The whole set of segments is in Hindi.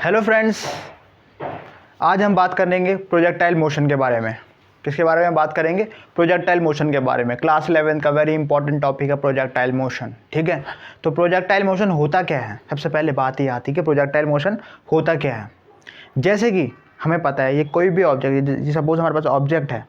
हेलो फ्रेंड्स, आज हम बात करेंगे प्रोजेक्टाइल मोशन के बारे में। किसके बारे में बात करेंगे? प्रोजेक्टाइल मोशन के बारे में। क्लास 11 का वेरी इंपॉर्टेंट टॉपिक है प्रोजेक्टाइल मोशन। ठीक है, तो प्रोजेक्टाइल मोशन होता क्या है? सबसे पहले बात ये आती है कि प्रोजेक्टाइल मोशन होता क्या है। जैसे कि हमें पता है ये कोई भी ऑब्जेक्ट, सपोज हमारे पास ऑब्जेक्ट है,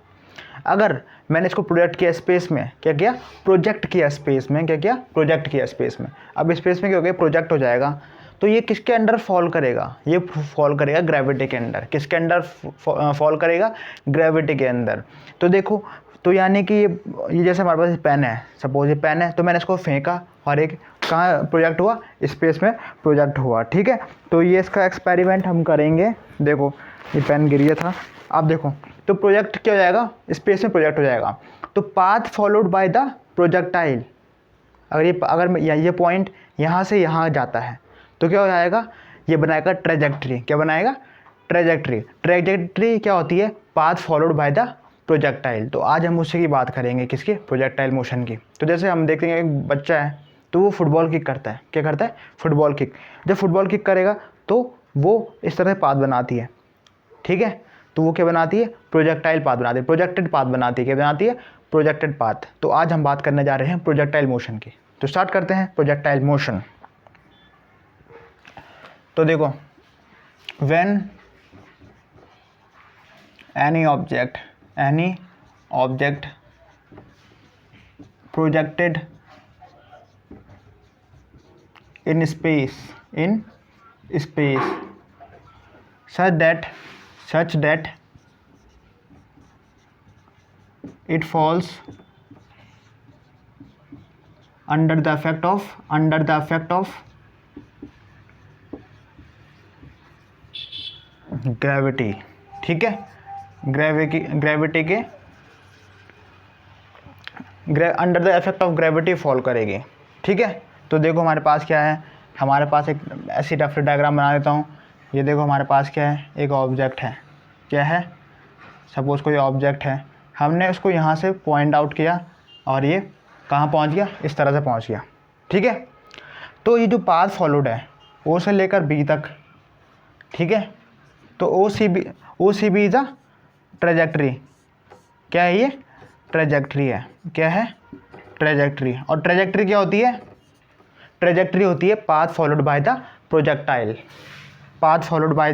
अगर मैंने इसको प्रोजेक्ट किया स्पेस में, क्या किया? प्रोजेक्ट किया स्पेस में। क्या किया? प्रोजेक्ट किया स्पेस में। अब स्पेस में क्या हो गया? प्रोजेक्ट हो जाएगा। तो ये किसके अंडर फॉल करेगा? ये फॉल करेगा ग्रेविटी के अंदर। किसके अंडर फॉल करेगा? ग्रेविटी के अंदर। तो देखो, तो यानी कि ये जैसे हमारे पास पेन है, सपोज ये पेन है, तो मैंने इसको फेंका और एक कहाँ प्रोजेक्ट हुआ? स्पेस में प्रोजेक्ट हुआ। ठीक है, तो ये इसका एक्सपेरिमेंट हम करेंगे। देखो ये पेन गिर गया था, अब देखो तो प्रोजेक्ट क्या हो जाएगा? स्पेस में प्रोजेक्ट हो जाएगा। तो path followed by the projectile, अगर ये पॉइंट यहाँ से यहाँ जाता है तो क्या हो जाएगा? ये बनाएगा ट्रेजेक्ट्री। क्या बनाएगा? ट्रेजेक्ट्री। ट्रेजेक्ट्री क्या होती है? Path followed by the projectile. तो आज हम उसी की बात करेंगे, किसकी? प्रोजेक्टाइल मोशन की। तो जैसे हम देखते हैं एक बच्चा है तो वो फुटबॉल किक करता है। क्या करता है? Football kick. जब फुटबॉल किक करेगा तो वो इस तरह से पाथ बनाती है। ठीक है, तो वो क्या बनाती है? प्रोजेक्टाइल पाथ बनाती है, प्रोजेक्टेड पाथ बनाती है। क्या बनाती है? Projected path. तो आज हम बात करने जा रहे हैं प्रोजेक्टाइल मोशन की। तो स्टार्ट करते हैं प्रोजेक्टाइल मोशन। तो देखो, when any object projected in space such that it falls under the effect of gravity. ठीक है, ग्रेविटी के under the effect of gravity fall करेगी। ठीक है, तो देखो हमारे पास क्या है? हमारे पास एक ऐसी रफ डायग्राम बना देता हूँ। ये देखो हमारे पास क्या है? एक ऑब्जेक्ट है। क्या है? सपोज कोई ऑब्जेक्ट है, हमने उसको यहाँ से पॉइंट आउट किया और ये कहाँ पहुँच गया? इस तरह से पहुँच गया। ठीक है, तो ये जो पाथ फॉलोड है ओ से लेकर बी तक, ठीक है, तो O C B is a trajectory. क्या है ये? ट्रेजेक्ट्री है। क्या है? ट्रेजेक्ट्री। और ट्रेजेक्ट्री क्या होती है? ट्रेजेक्ट्री होती है path followed by the projectile. Path followed by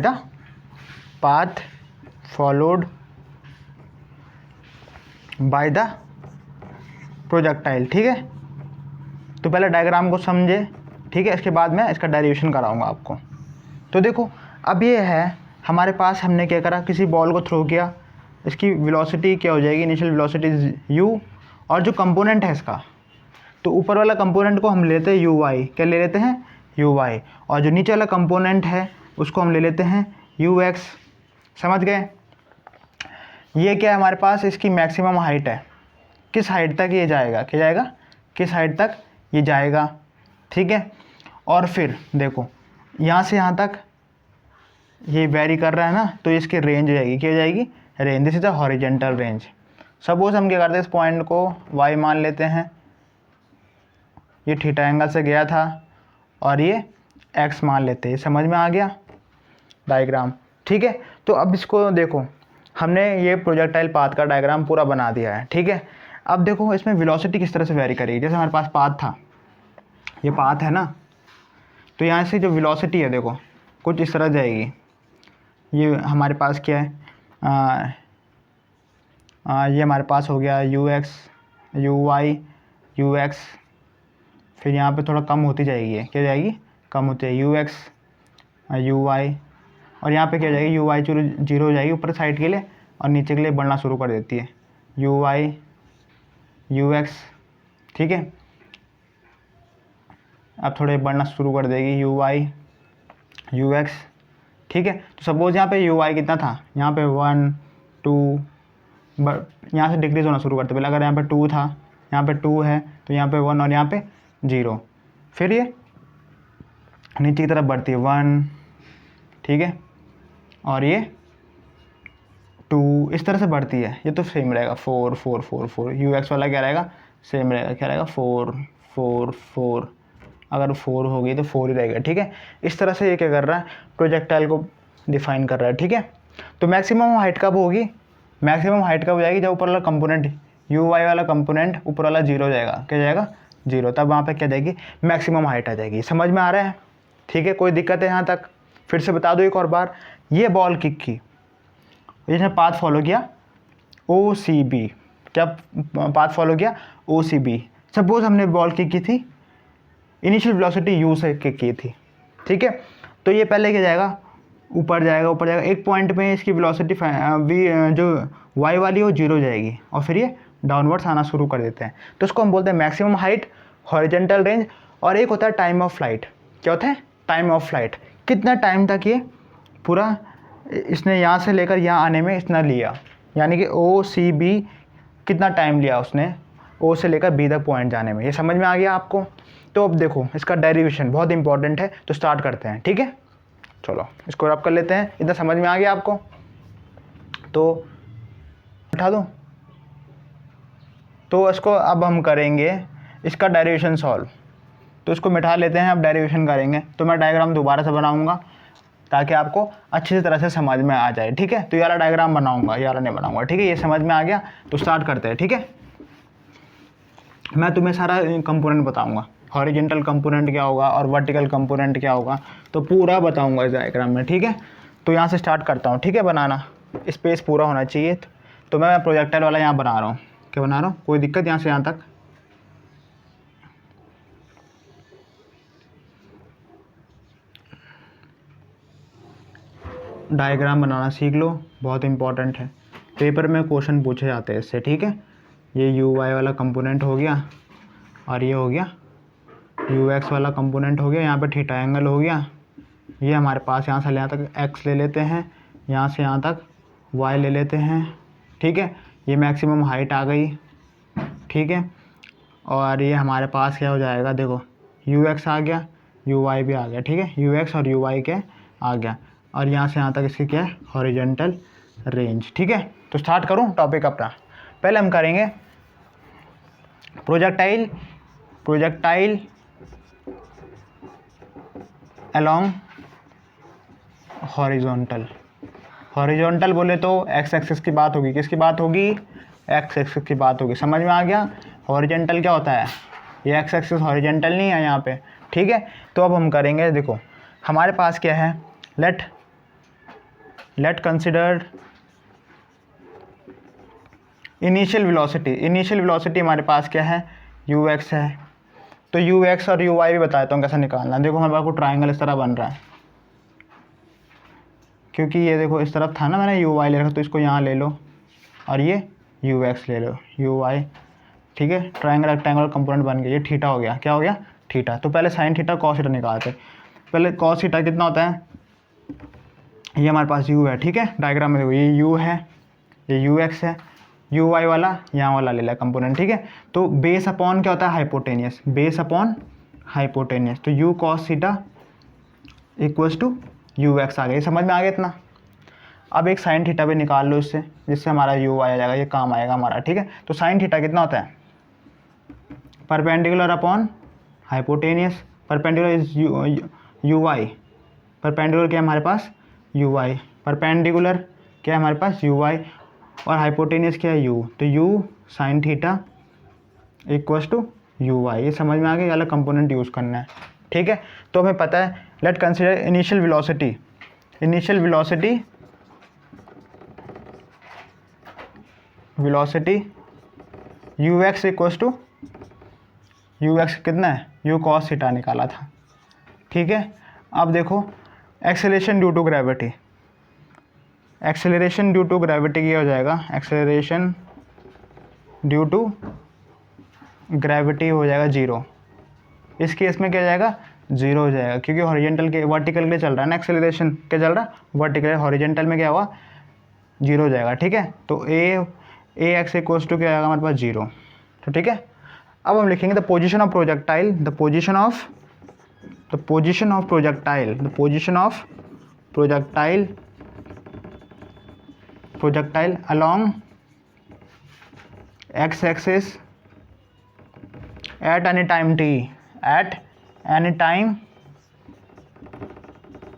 the projectile. ठीक है, तो पहले डायग्राम को समझे। ठीक है, इसके बाद मैं इसका डेरिवेशन कराऊंगा आपको। तो देखो, अब ये है हमारे पास, हमने क्या करा? किसी बॉल को थ्रो किया, इसकी वेलोसिटी क्या हो जाएगी? इनिशियल वेलोसिटी u, और जो कंपोनेंट है इसका, तो ऊपर वाला कंपोनेंट को हम लेते हैं uy। क्या ले लेते हैं? uy। और जो नीचे वाला कंपोनेंट है उसको हम ले लेते हैं ux। समझ गए? ये क्या है हमारे पास? इसकी मैक्सिमम हाइट है। किस हाइट तक ये जाएगा? क्या जाएगा? किस हाइट तक ये जाएगा? ठीक है, और फिर देखो यहाँ से यहाँ तक ये वेरी कर रहा है ना, तो इसकी रेंज हो जाएगी। क्या हो जाएगी? Range. This is a horizontal range. Suppose हम क्या करते हैं? इस पॉइंट को y मान लेते हैं, ये थीटा एंगल से गया था, और ये x मान लेते हैं। समझ में आ गया डायग्राम? ठीक है, तो अब इसको देखो, हमने ये प्रोजेक्टाइल पाथ का डायग्राम पूरा बना दिया है। ठीक है, अब देखो इसमें वेलोसिटी किस तरह से वेरी करेगी। जैसे हमारे पास पाथ था, ये पाथ है ना, तो यहाँ से जो वेलोसिटी है देखो कुछ इस तरह जाएगी। ये हमारे पास क्या है? ये हमारे पास हो गया ux, uy, ux, फिर यहाँ पे थोड़ा कम होती जाएगी। क्या जाएगी? कम होती है ux, uy, और यहाँ पे क्या जाएगी? uy जीरो हो जाएगी ऊपर साइड के लिए, और नीचे के लिए बढ़ना शुरू कर देती है uy, ux। ठीक है, अब थोड़े बढ़ना शुरू कर देगी uy, ux। ठीक है, तो सपोज यहाँ पे uy कितना था? यहाँ पे 1 2, यहाँ से डिक्रीज होना शुरू करते। पहले अगर यहाँ पे 2 था, यहाँ पे 2 है, तो यहाँ पे 1 और यहाँ पे 0, फिर ये नीचे की तरफ बढ़ती है 1। ठीक है, और ये 2 इस तरह से बढ़ती है। ये तो सेम रहेगा 4 4 4 4। ux वाला क्या रहेगा? सेम रहेगा। क्या रहेगा? 4 4 4। अगर 4 होगी तो 4 ही रहेगा। ठीक है, इस तरह से ये क्या कर रहा है? प्रोजेक्टाइल को डिफाइन कर रहा है, ठीक है। तो मैक्सिमम हाइट कब होगी, मैक्सिमम हाइट कब हो जाएगी, जब ऊपर वाला कंपोनेंट यू वाई वाला कंपोनेंट ऊपर वाला जीरो हो जाएगा, क्या जाएगा, जीरो, तब वहाँ पे क्या जाएगी, मैक्सिमम हाइट आ जाएगी। समझ में आ रहा है, ठीक है, कोई दिक्कत है यहाँ तक? फिर से बता दो एक और बार, ये बॉल किक की, इसने पाथ फॉलो किया ओ सी बी, क्या पाथ फॉलो किया, ओ सी बी। सपोज हमने बॉल किक की थी, इनिशियल वेलोसिटी यू से किक की थी, ठीक है। तो ये पहले क्या जाएगा, ऊपर जाएगा, ऊपर जाएगा, एक पॉइंट में इसकी वेलोसिटी जो वाई वाली वो जीरो जाएगी, और फिर ये डाउनवर्ड्स आना शुरू कर देते हैं। तो इसको हम बोलते हैं मैक्सिमम हाइट, हॉरिजॉन्टल रेंज। और एक होता है टाइम ऑफ फ्लाइट। क्या होता है, टाइम ऑफ फ्लाइट, कितना टाइम तक ये पूरा इसने यहाँ से लेकर यहाँ आने में इतना लिया, यानी कि ओ सी बी कितना टाइम लिया उसने ओ से लेकर बी तक पॉइंट जाने में। ये समझ में आ गया आपको? तो अब देखो इसका डेरिवेशन बहुत इंपॉर्टेंट है, तो स्टार्ट करते हैं, ठीक है। चलो इसको रब कर लेते हैं, इतना समझ में आ गया आपको? तो उठा दो। तो इसको अब हम करेंगे इसका डेरिवेशन सॉल्व। तो इसको मिटा लेते हैं, अब डेरिवेशन करेंगे। तो मैं डायग्राम दोबारा से बनाऊंगा ताकि आपको अच्छी तरह से समझ में आ जाए, ठीक है। तो ये वाला डायग्राम बनाऊंगा, ये वाला नहीं बनाऊंगा, ठीक है। ये समझ में आ गया? तो स्टार्ट करते हैं, ठीक है। मैं तुम्हें सारा कंपोनेंट बताऊंगा, हॉरिजॉन्टल कंपोनेंट क्या होगा और वर्टिकल कंपोनेंट क्या होगा, तो पूरा बताऊंगा इस डायग्राम में, ठीक है। तो यहाँ से स्टार्ट करता हूँ, ठीक है। बनाना स्पेस पूरा होना चाहिए। तो मैं प्रोजेक्टाइल वाला यहाँ बना रहा हूँ, क्या बना रहा हूँ, कोई दिक्कत यहाँ से यहाँ तक? डायग्राम बनाना सीख लो, बहुत इंपॉर्टेंट है, पेपर में क्वेश्चन पूछे जाते हैं इससे, ठीक है। ये यू वाई वाला कंपोनेंट हो गया, और ये हो गया यू एक्स वाला कंपोनेंट हो गया, यहाँ पे थीटा एंगल हो गया। ये हमारे पास यहाँ से यहाँ तक एक्स ले लेते हैं, यहाँ से यहाँ तक वाई ले लेते हैं, ठीक है। ये मैक्सिमम हाइट आ गई, ठीक है। और ये हमारे पास क्या हो जाएगा, देखो यू एक्स आ गया, यू वाई भी आ गया, ठीक है। यू एक्स और यू वाई के आ गया, और यहाँ से यहाँ तक इसकी क्या है, हॉरिजॉन्टल रेंज, ठीक है। तो स्टार्ट करूँ टॉपिक अपना। पहले हम करेंगे प्रोजेक्टाइल अलोंग हॉरिजॉन्टल बोले तो एक्स एक्सिस की बात होगी, किसकी बात होगी, एक्स एक्सिस की बात होगी। समझ में आ गया? हॉरिजॉन्टल क्या होता है, ये एक्स एक्सिस हॉरिजॉन्टल नहीं है यहाँ पे, ठीक है। तो अब हम करेंगे, देखो हमारे पास क्या है, लेट कंसिडर इनिशियल वेलोसिटी हमारे पास क्या है, यू एक्स है। तो यू एक्स और यू वाई भी बताता हूँ कैसे निकालना। देखो हमारे पास को ट्राइंगल इस तरह बन रहा है, क्योंकि ये देखो इस तरफ था ना, मैंने यू वाई ले रखा, तो इसको यहाँ ले लो, और ये यू एक्स ले लो, यू वाई, ठीक है। ट्राइंगल रेक्टेंगुलर कंपोनेंट बन गया, ये थीटा हो गया, क्या हो गया, थीटा। तो पहले साइन थीटा कॉस थीटा निकालते। पहले कॉस थीटा कितना होता है, ये हमारे पास यू है, ठीक है। डायग्राम में देखो ये यू है, ये यू एक्स है, यू वाई वाला यहाँ वाला ले लिया कंपोनेंट, ठीक है। तो बेस अपॉन क्या होता है, हाइपोटेनियस, बेस अपॉन हाइपोटेनियस। तो u cos theta equals to u x आ गया। समझ में आ गया इतना? अब एक साइन थीटा भी निकाल लो इससे, जिससे हमारा यू आ जाएगा, ये काम आएगा हमारा, ठीक है। तो साइन थीटा कितना होता है, perpendicular upon hypotenuse. Perpendicular is u y, perpendicular क्या है हमारे पास, यू वाई, परपेंडिकुलर क्या है हमारे पास, यू वाई, और हाइपोटेनियस क्या है, यू। तो u sine theta equals to u y. ये समझ में आ गया, ये वाला कंपोनेंट यूज़ करना है, ठीक है। तो हमें पता है, let consider initial velocity u x equals to u x कितना है, यू कॉस थीटा निकाला था, ठीक है। अब देखो acceleration due to gravity, acceleration due to gravity क्या हो जाएगा, एक्सेलरेशन ड्यू टू ग्रेविटी हो जाएगा जीरो। इस केस में क्या जाएगा, जीरो हो जाएगा, क्योंकि हॉरिजॉन्टल के वर्टिकल के लिए चल रहा है ना, एक्सेलरेशन क्या चल रहा है, वर्टिकल। हॉरिजॉन्टल में क्या हुआ, जीरो हो जाएगा, ठीक है। तो ए एक्स इक्वल्स टू क्या आएगा हमारे पास, जीरो। तो ठीक है, अब हम लिखेंगे the position of projectile, the position of projectile along x axis at any time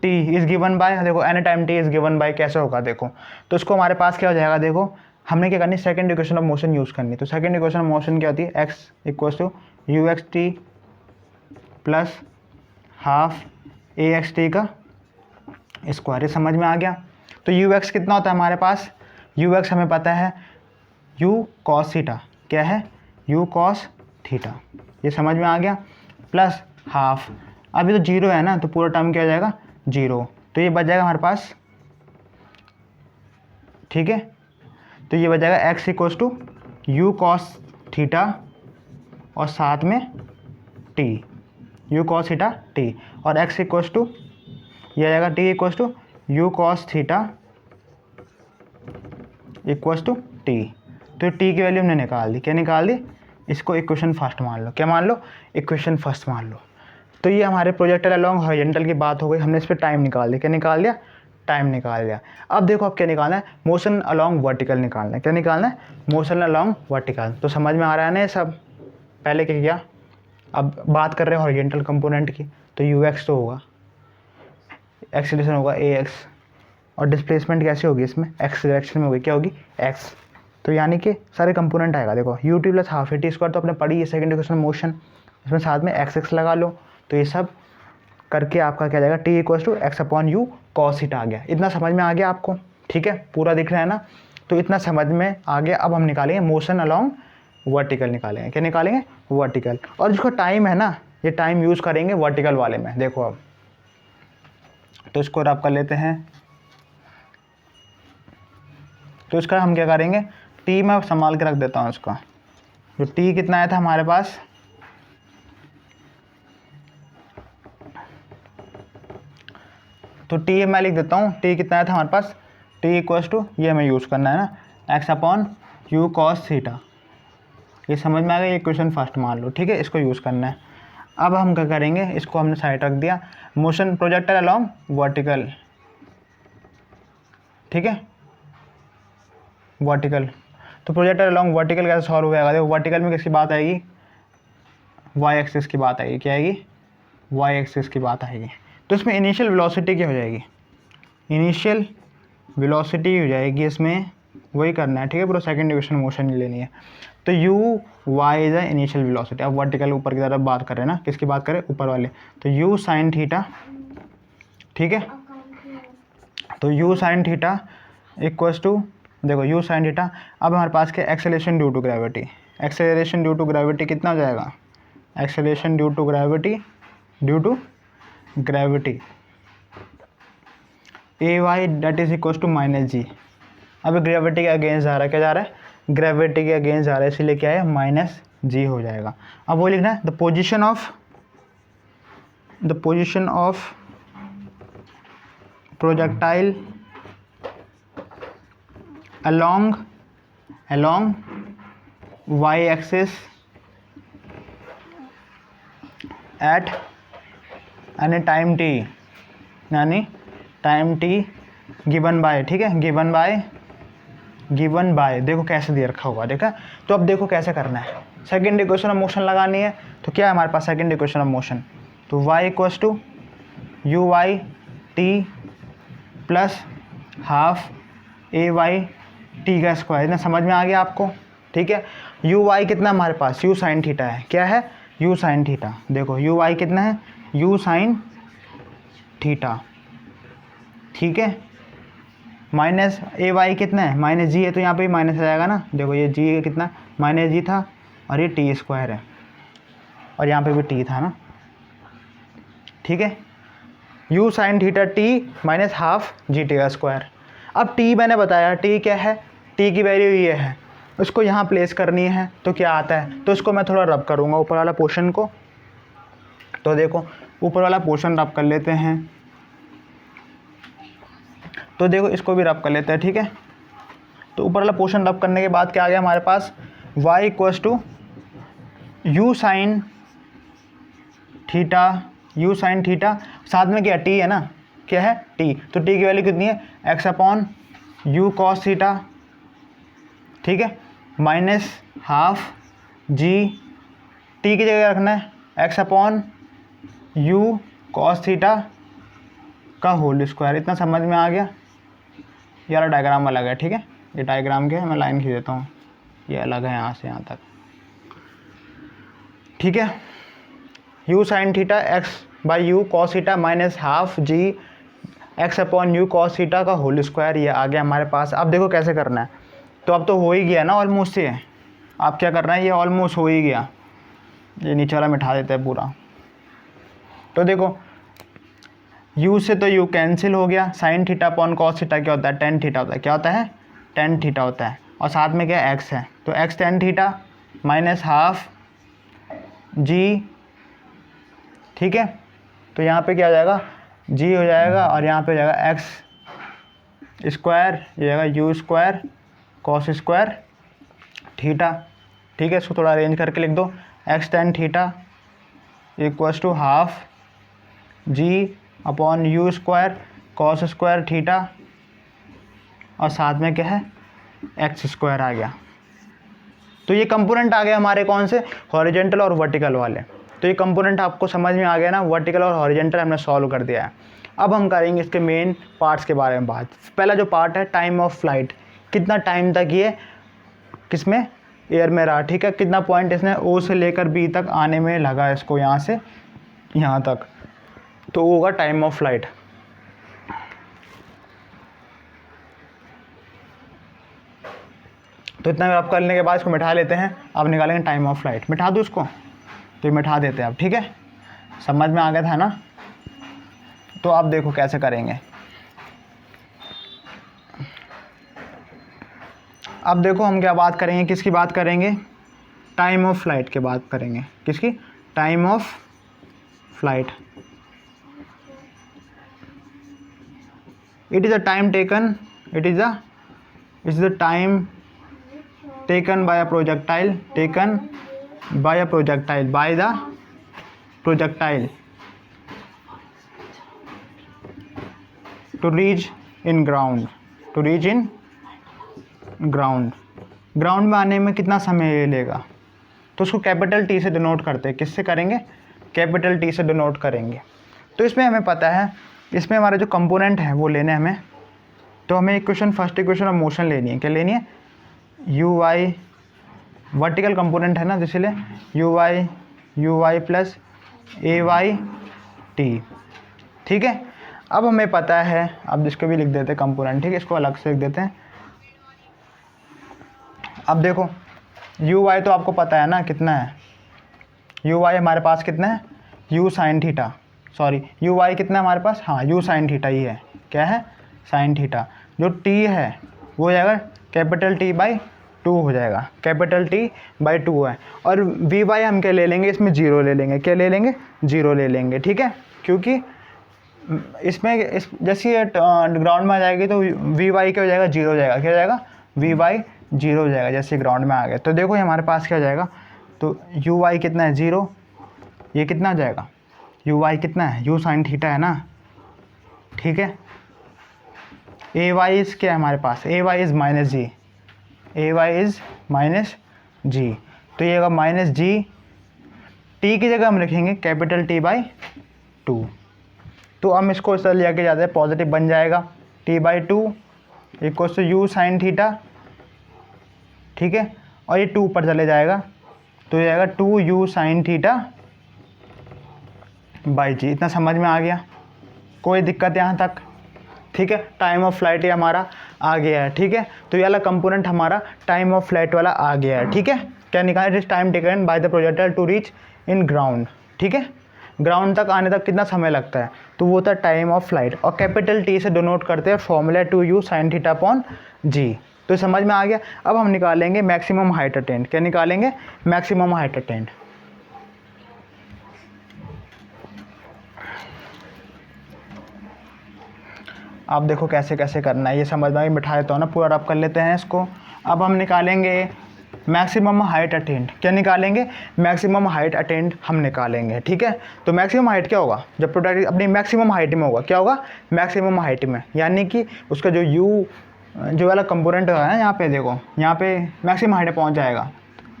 t, t is given by, देखो any time t is given by कैसे होगा देखो, तो इसको हमारे पास क्या हो जाएगा, देखो हमने क्या करनी, second equation of motion use करनी। तो सेकंड इक्वेशन ऑफ मोशन क्या होती है, x equals to u x t plus half a x t का स्क्वायर। समझ में आ गया। तो यू एक्स कितना होता है हमारे पास, यू एक्स हमें पता है यू कॉस थीटा, क्या है यू कॉस थीटा, ये समझ में आ गया, प्लस हाफ, अभी तो जीरो है ना तो पूरा टर्म क्या हो जाएगा जीरो, तो ये बच जाएगा हमारे पास, ठीक है। तो ये बच जाएगा x equals to u cos theta और साथ में t, u cos theta t, और एक्स इक्वल्स टू ये आ जाएगा t equals to u cos theta equals to t. तो टी की वैल्यू हमने निकाल दी, क्या निकाल दी, इसको इक्वेशन फर्स्ट मान लो, क्या मान लो, इक्वेशन फर्स्ट मान लो। तो ये हमारे प्रोजेक्टाइल अलोंग हॉरिजॉन्टल की बात हो गई, हमने इस पर टाइम निकाल दिया, क्या निकाल दिया, टाइम निकाल दिया। अब देखो अब क्या निकालना है, मोशन अलोंग वर्टिकल निकालना है, क्या निकालना है, मोशन अलोंग वर्टिकल। तो समझ में आ रहा है ना ये सब, पहले क्या किया, अब बात कर रहे हैं हॉरिजॉन्टल कंपोनेंट की, तो यू एक्स तो होगा, एक्सीलरेशन होगा ए एक्स, और डिस्प्लेसमेंट कैसे होगी इसमें, एक्स डायरेक्शन में होगी, क्या होगी एक्स। तो यानी कि सारे कंपोनेंट आएगा, देखो U T plus half A T square तो आपने पढ़ी है सेकंड इक्वेशन मोशन, इसमें साथ में एक्स एक्स लगा लो, तो ये सब करके आपका क्या जाएगा, t equals to x upon u cos theta आ गया। इतना समझ में आ गया आपको, ठीक है, पूरा दिख रहा है ना, तो इतना समझ में आ गया। अब हम निकालेंगे मोशन अलोंग वर्टिकल, निकालेंगे क्या निकालेंगे, वर्टिकल, और जिसको टाइम है ना ये टाइम यूज़ करेंगे वर्टिकल वाले में। देखो अब तो इसको रब कर लेते हैं, तो इसका हम क्या करेंगे, टी मैं संभाल के रख देता हूँ इसका, जो टी कितना आया था हमारे पास, तो टी मैं लिख देता हूँ, टी कितना आया था हमारे पास, टी इक्वल्स टू ये हमें यूज़ करना है ना, x upon u cos theta, ये समझ में आ गया, ये क्वेश्चन फर्स्ट मान लो, ठीक है, इसको यूज़ करना है। अब हम क्या करेंगे, इसको हमने साइड रख दिया, मोशन प्रोजेक्टाइल अलोंग वर्टिकल, ठीक है, वर्टिकल, तो प्रोजेक्टाइल अलोंग वर्टिकल कैसे सॉल्व हो जाएगा, देखो वर्टिकल में किसकी बात आएगी, वाई एक्सिस की बात आएगी, क्या आएगी, वाई एक्सिस की बात आएगी। तो इसमें इनिशियल वेलोसिटी क्या हो जाएगी, इनिशियल वेलोसिटी हो जाएगी, इसमें वही करना है, ठीक है, पूरा सेकंड इक्वेशन मोशन लेनी है। तो u y is initial velocity, अब वर्टिकल ऊपर की तरफ बात कर रहे हैं ना, किसकी बात करें, ऊपर वाले, तो यू साइन थीटा, ठीक है, तो u sine theta equals to, देखो यू साइन थीटा, अब हमारे पास क्या, acceleration due to gravity, acceleration due to gravity कितना हो जाएगा, acceleration due to gravity, due to gravity a y that is equals to minus g. अब ग्रेविटी के अगेंस्ट जा रहा है, क्या जा रहा है, ग्रेविटी के अगेंस्ट जा रहा है, इसलिए क्या है माइनस जी हो जाएगा। अब वो लिखना है the position of projectile along y axis at any time t, यानी टाइम t गिवन बाय, ठीक है, गिवन बाय, देखो कैसे दे रखा होगा, देखा। तो अब देखो कैसे करना है, सेकंड इक्वेशन ऑफ मोशन लगानी है, तो क्या है हमारे पास सेकंड इक्वेशन ऑफ मोशन, तो y equals to u y t plus half a y t का स्क्वायर, इतना समझ में आ गया आपको, ठीक है। यू वाई कितना हमारे पास, यू साइन थीटा है, क्या है, यू साइन थीटा, देखो यू वाई कितना है, यू साइन थीटा, ठीक है, माइनस ए वाई कितना है, माइनस जी है, तो यहाँ पे भी माइनस आ जाएगा ना, देखो ये जी कितना माइनस जी था, और ये टी स्क्वायर है, और यहाँ पे भी टी था ना, ठीक है, u sine theta T minus half G T का स्क्वायर। अब टी मैंने बताया, टी क्या है, टी की वैल्यू ये है, उसको यहाँ प्लेस करनी है, तो क्या आता है, तो इसको मैं थोड़ा रब करूँगा ऊपर वाला पोर्शन को, तो देखो ऊपर वाला पोर्शन रब कर लेते हैं, तो देखो इसको भी रब कर लेते हैं, ठीक है। तो ऊपर वाला पोर्शन रब करने के बाद क्या आ गया हमारे पास, y equals to u sine theta, साथ में क्या t है ना, क्या है t, तो t की वैल्यू कितनी है, x upon u cos theta, ठीक है, माइनस हाफ जी, t की जगह रखना है x upon u cos theta का होल स्क्वायर। इतना समझ में आ गया। ये वाला डायग्राम अलग है, ठीक है, ये डायग्राम के मैं लाइन खींच देता हूँ, ये अलग है यहाँ से यहाँ तक, ठीक है। u sine theta x by u cos theta minus half g x upon u cos theta का होल स्क्वायर, ये आ गया हमारे पास। अब देखो कैसे करना है। तो अब तो हो ही गया ना ऑलमोस्ट, ये आप क्या करना है, ये ऑलमोस्ट हो ही गया। ये नीचे वाला मिटा देते हैं पूरा। तो देखो u से तो u कैंसिल हो गया, sign theta upon cos theta क्या होता है, टेन थीटा होता है। क्या होता है, टेन थीटा होता है। और साथ में क्या x है, तो x tan theta minus half g, ठीक है। तो यहाँ पे क्या हो जाएगा, g हो जाएगा और यहाँ पे हो जाएगा x स्क्वायर, ये जाएगा u square cos square theta, ठीक है। इसको थोड़ा अरेंज करके लिख दो, x tan theta equals to half g upon u square cos square theta, और साथ में क्या है, एक्स स्क्वायर आ गया। तो ये कंपोनेंट आ गए हमारे कौन से, हॉरिजेंटल और वर्टिकल वाले। तो ये कंपोनेंट आपको समझ में आ गया ना, वर्टिकल और हॉरिजेंटल हमने सॉल्व कर दिया है। अब हम करेंगे इसके मेन पार्ट्स के बारे में बात। पहला जो पार्ट है टाइम ऑफ फ्लाइट, कितना टाइम तक ये किसमें, एयर में रहा, ठीक है। कितना पॉइंट इसने ओ से लेकर बी तक आने में लगा इसको, यहाँ से यहाँ तक, तो वो होगा टाइम ऑफ फ्लाइट। तो इतना आप करने के बाद इसको मिटा लेते हैं। अब निकालेंगे टाइम ऑफ फ्लाइट। मिटा दूँ इसको, तो ये मिटा देते हैं अब, ठीक है। समझ में आ गया था ना। तो आप देखो कैसे करेंगे। अब देखो हम क्या बात करेंगे, किसकी बात करेंगे, टाइम ऑफ फ्लाइट की बात करेंगे। किसकी, time of flight. it is a time taken, it is the time taken by a projectile, taken by a projectile, by the projectile to reach in ground, to reach in ground। Ground में आने में कितना समय लेगा, तो उसको कैपिटल टी से डिनोट करते हैं। किससे करेंगे, कैपिटल टी से डिनोट करेंगे। तो इसमें हमें पता है, इसमें हमारे जो कंपोनेंट हैं वो लेने हैं हमें। तो हमें equation, first equation of motion लेनी है। क्या लेनी है, यू वाई, वर्टिकल कंपोनेंट है ना, इसलिए u y plus a y t, ठीक है। अब हमें पता है, अब जिसको भी लिख देते हैं कंपोनेंट, ठीक है, इसको अलग से लिख देते हैं। अब देखो यू वाई तो आपको पता है ना कितना है, यू वाई हमारे पास कितना है, u sine theta, sorry u y कितना है हमारे पास, हाँ यू साइन थीटा ही है। क्या है, साइन थीटा। जो टी है वो हो जाएगा कैपिटल टी बाई 2 हो जाएगा, कैपिटल टी बाई 2 है। और वी वाई हम क्या ले लेंगे, इसमें जीरो ले लेंगे। क्या ले लेंगे, जीरो ले लेंगे, ठीक है। क्योंकि इसमें जैसे ये ग्राउंड में आ जाएगी तो वी वाई क्या हो जाएगा, जीरो हो जाएगा। क्या हो जाएगा, वी वाई जीरो हो जाएगा जैसे ग्राउंड में आ गया। तो देखो ये हमारे पास क्या हो जाएगा, तो यू वाई कितना है, जीरो। ये कितना हो जाएगा, यू वाई कितना है, यू साइन थीटा है ना, ठीक है। ए वाई इज़ क्या है हमारे पास, a y is minus g, a y is minus g. तो ये होगा माइनस जी, टी की जगह हम लिखेंगे कैपिटल टी बाई 2। तो हम इसको इस तरह लेके जाते हैं, पॉजिटिव बन जाएगा, t by 2 equals to u sine theta, ठीक है। और ये 2 ऊपर चले जाएगा, तो ये आएगा 2 यू साइन थीटा बाई जी। इतना समझ में आ गया, कोई दिक्कत यहाँ तक, ठीक है। टाइम ऑफ फ्लाइट ये हमारा आ गया है, ठीक है। तो ये वाला कंपोनेंट हमारा टाइम ऑफ फ्लाइट वाला आ गया है, ठीक है। क्या निकाले, it is time taken by the projectile to reach in ground, ठीक है। ग्राउंड तक आने तक कितना समय लगता है, तो वो होता है टाइम ऑफ फ्लाइट। और कैपिटल टी से डिनोट करते हैं formula 2 u sine theta upon g. तो समझ में आ गया। अब हम निकालेंगे मैक्सिमम हाइट अटेंड। क्या निकालेंगे, मैक्सिमम हाइट अटेंड। आप देखो कैसे कैसे करना है, ये समझ में बिठा देता हूँ ना, पूरा रब कर लेते हैं इसको। अब हम निकालेंगे मैक्सिमम हाइट अटेंड। क्या निकालेंगे, मैक्सिमम हाइट अटेंड हम निकालेंगे, ठीक है। तो मैक्सिमम हाइट क्या होगा, जब प्रोडक्ट अपनी मैक्सिमम हाइट में होगा, क्या होगा, मैक्सिमम हाइट में, यानी कि उसका जो यू जो वाला कंपोनेंट है यहाँ पे देखो, यहाँ पे मैक्सिमम हाइट पहुँच जाएगा,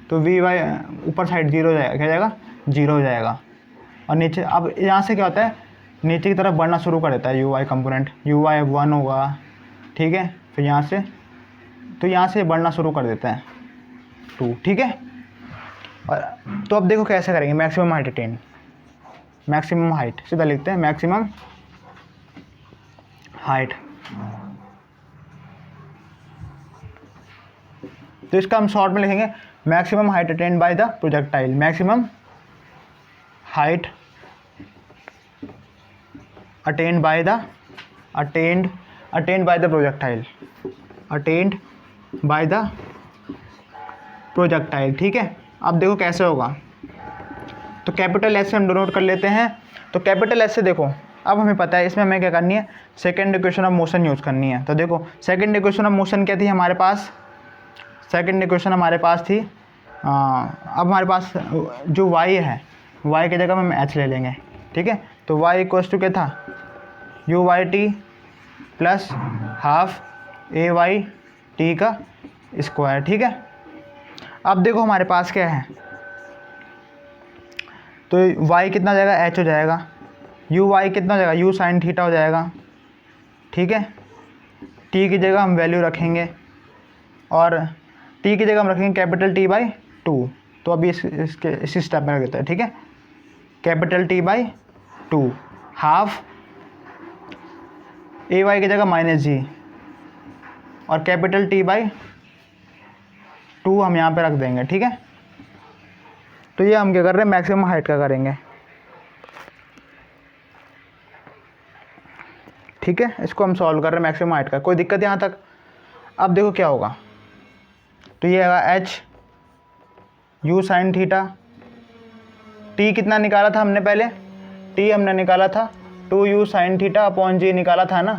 तो वी वाई ऊपर साइड जीरो हो जाएगा। क्या जाएगा, जीरो हो जाएगा। और नीचे अब यहाँ से क्या होता है, नीचे की तरफ बढ़ना शुरू कर देता है u y component, u y 1 होगा, ठीक है, फिर यहाँ से, तो यहाँ से बढ़ना शुरू कर देता है 2, ठीक है। और तो अब देखो कैसे करेंगे, maximum height attain, maximum height सीधा लिखते हैं, मैक्सिमम हाइट। तो इसका हम शॉर्ट में लिखेंगे maximum height attend bye the projectile, maximum height attend by the attend bye the projectile, attend bye the projectile, ठीक है। अब देखो कैसे होगा, तो कैपिटल एस से हम डिनोट कर लेते हैं। तो कैपिटल एस से देखो, अब हमें पता है इसमें हमें क्या करनी है, second equation of motion use करनी है। तो देखो सेकंड इक्वेशन ऑफ मोशन क्या थी हमारे पास, सेकंड इक्वेशन हमारे पास थी, अब हमारे पास जो y है, y की जगह में हम h ले लेंगे, ठीक है। तो y इक्वल्स टू क्या था, u y t plus half a y t का स्क्वायर, ठीक है। अब देखो हमारे पास क्या है, तो y कितना हो जाएगा, h हो जाएगा, यू वाई कितना हो जाएगा, यू साइन थीटा हो जाएगा, ठीक है। t की जगह हम वैल्यू रखेंगे और t की जगह हम रखेंगे कैपिटल T बाई 2। तो अभी इसी स्टेप में रख देते हैं, ठीक है, capital T by 2 half a y की जगह माइनस जी और कैपिटल T बाई 2 हम यहाँ पे रख देंगे, ठीक है। तो ये हम क्या कर रहे हैं, मैक्सिमम हाइट का करेंगे, ठीक है। इसको हम सॉल्व कर रहे हैं मैक्सिमम हाइट का, कोई दिक्कत यहाँ तक। अब देखो क्या होगा, तो ये आएगा H U sine theta, T कितना निकाला था हमने पहले, टी हमने निकाला था 2u साइन थीटा अपॉन जी निकाला था ना,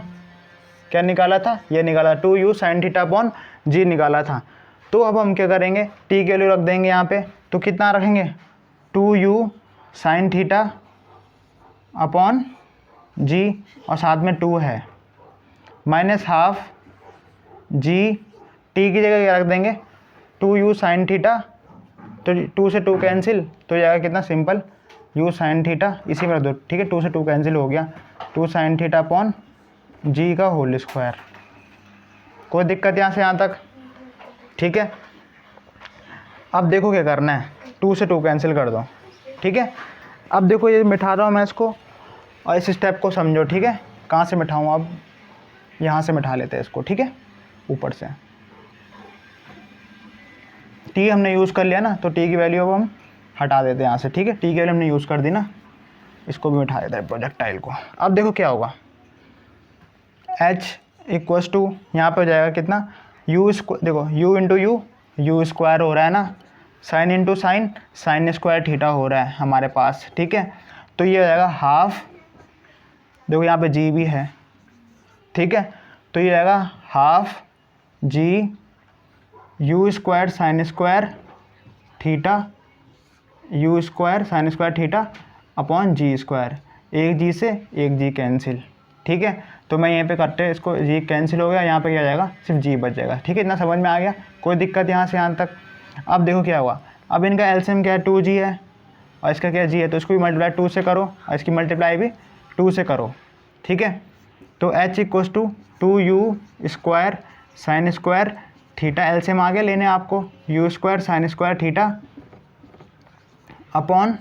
क्या निकाला था, ये निकाला 2u साइन थीटा अपॉन जी निकाला था। तो अब हम क्या करेंगे, टी के वैल्यू रख देंगे यहाँ पे, तो कितना रखेंगे 2u साइन थीटा अपॉन जी और साथ में 2 है माइनस हाफ जी, टी की जगह क्या रख देंगे 2u साइन थीटा, तो 2 से 2 कैंसिल, तो जाएगा कितना सिंपल u साइन थीटा, इसी में रख दो, ठीक है। 2 से 2 कैंसिल हो गया, 2 साइन थीटा अपॉन जी का होल स्क्वायर। कोई दिक्कत यहाँ से यहाँ तक, ठीक है। अब देखो क्या करना है, 2 से 2 कैंसिल कर दो, ठीक है। अब देखो ये मिठा रहा हूँ मैं इसको, और इस स्टेप को समझो, ठीक है। कहाँ से मिठाऊँ, अब यहाँ से मिठा लेते हैं इसको, ठीक है, ऊपर से। टी हमने यूज़ कर लिया ना, तो टी की वैल्यू अब हम हटा देते हैं यहाँ से, ठीक है। टी की वैल्यू हमने यूज़ कर दी ना, इसको भी मिठा देते हैं प्रोजेक्टाइल को। अब देखो क्या होगा, h इक्वल्स टू यहाँ पे हो जाएगा कितना, यू देखो u इंटू यू स्क्वायर हो रहा है ना, sine into sine, sign square theta हो रहा है हमारे पास, ठीक है। तो ये हो जाएगा हाफ, देखो यहाँ पे जी भी है, ठीक है। तो ये आएगा half ji you square sine square theta, you square sine square theta upon ji square, एक जी से एक जी कैंसिल, ठीक है। तो मैं यहाँ पे करते इसको, जी कैंसिल हो गया, यहाँ पे क्या आ जाएगा, सिर्फ जी बच जाएगा, ठीक है। इतना समझ में आ गया, कोई दिक्कत यहाँ से यहाँ तक। अब देखो क्या हुआ, अब इनका एलसीएम क्या है 2g है और इसका क्या जी है, तो इसको भी मल्टीप्लाई 2 से करो और इसकी मल्टीप्लाई भी 2 से करो, ठीक है। तो h equals to 2u square sine square theta, LCM आगे लेने आपको, u square sine square theta upon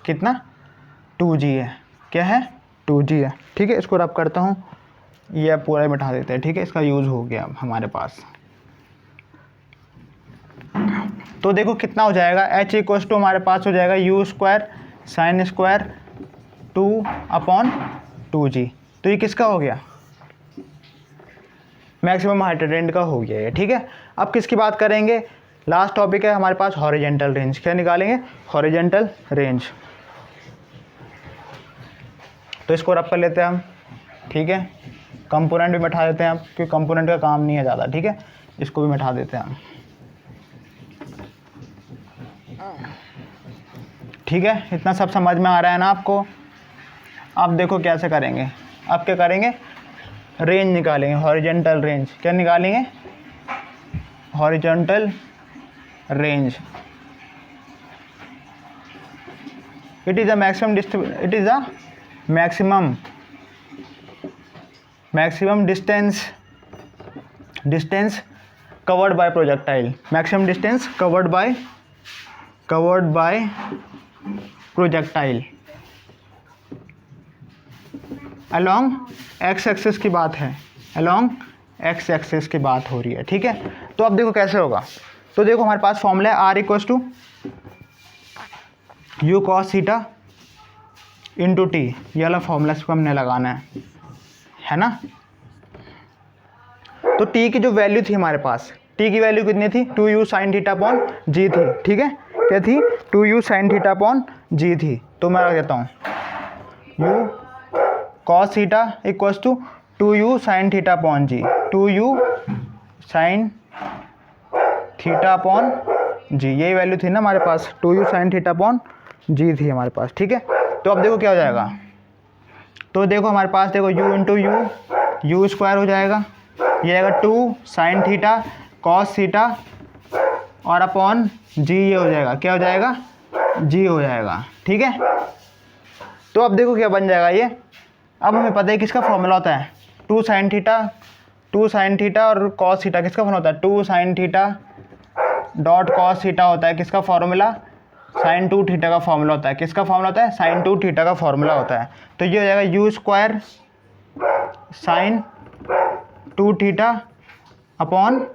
कितना 2g है, क्या है 2g है, ठीक है। इसको रब करता हूँ, ये पूरा मिटा देते हैं, ठीक है। इसका यूज़ हो गया अब हमारे पास। तो देखो कितना हो जाएगा, h इक्वल्स टू हमारे पास हो जाएगा u square sine square 2 upon 2g। तो ये किसका हो गया, मैक्सिमम हाइट अटेन्ड का हो गया ये, ठीक है। अब किसकी बात करेंगे, लास्ट टॉपिक है हमारे पास हॉरिजेंटल रेंज। क्या निकालेंगे, हॉरिजेंटल रेंज। तो इसको रब कर लेते हैं हम, ठीक है। कंपोनेंट भी मिटा देते हैं अब, क्योंकि कंपोनेंट का काम नहीं है ज़्यादा, ठीक है। इसको भी मिटा देते हैं हम, ठीक है। इतना सब समझ में आ रहा है ना आपको। अब देखो कैसे करेंगे, अब क्या करेंगे, रेंज निकालेंगे, हॉरिजेंटल रेंज। क्या निकालेंगे, horizontal range. It is a maximum distribution, it is a maximum distance covered by projectile, maximum distance covered by projectile along x axis की बात है, अलोंग एक्स एक्सिस की बात हो रही है, ठीक है। तो अब देखो कैसे होगा, तो देखो हमारे पास फॉर्मूला है R equals to u cos theta into t, ये वाला फॉर्मूला इसको हमने लगाना है ना। तो टी की जो वैल्यू थी हमारे पास, टी की वैल्यू कितनी थी, 2u sine theta upon g थी, ठीक है। क्या थी, 2u sine theta upon g थी। तो मैं रख देता हूँ u cos theta equals to 2u sine theta upon g, 2u sine theta upon g, यही वैल्यू थी ना हमारे पास, 2u sine theta upon g थी हमारे पास, ठीक है। तो अब देखो क्या हो जाएगा, तो देखो हमारे पास देखो u इंटू यू स्क्वायर हो जाएगा, ये आएगा 2 साइन थीटा कॉस थीटा और अपॉन जी, ये हो जाएगा, क्या हो जाएगा, जी हो जाएगा, ठीक है। तो अब देखो क्या बन जाएगा ये, अब हमें पता है किसका फॉर्मूला होता है, 2 साइन थीटा और कॉस थीटा किसका फॉर्मूला होता है, 2 sine theta dot cos theta होता है किसका फॉर्मूला, साइन 2 थीटा का फॉर्मूला होता है, किसका फॉर्मूला होता है, साइन 2 थीटा का फॉर्मूला होता है। तो ये हो जाएगा u square sine 2 theta upon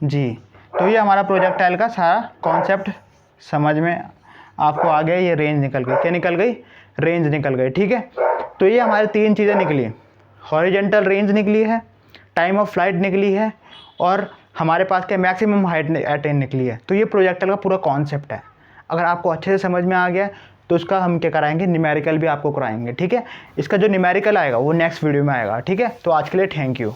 g. तो ये हमारा प्रोजेक्टाइल का सारा कॉन्सेप्ट समझ में आपको आ गया, ये रेंज निकल गई, क्या निकल गई, रेंज निकल गई, ठीक है। तो ये हमारी 3 चीज़ें निकली, हॉरिजेंटल रेंज निकली है, टाइम ऑफ फ्लाइट निकली है और हमारे पास क्या मैक्सिमम हाइट अटेन निकली है। तो ये प्रोजेक्टाइल का पूरा कॉन्सेप्ट है। अगर आपको अच्छे से समझ में आ गया तो उसका हम क्या कराएंगे, न्यूमेरिकल भी आपको कराएंगे, ठीक है। इसका जो न्यूमेरिकल आएगा वो नेक्स्ट वीडियो में आएगा, ठीक है। तो आज के लिए थैंक यू।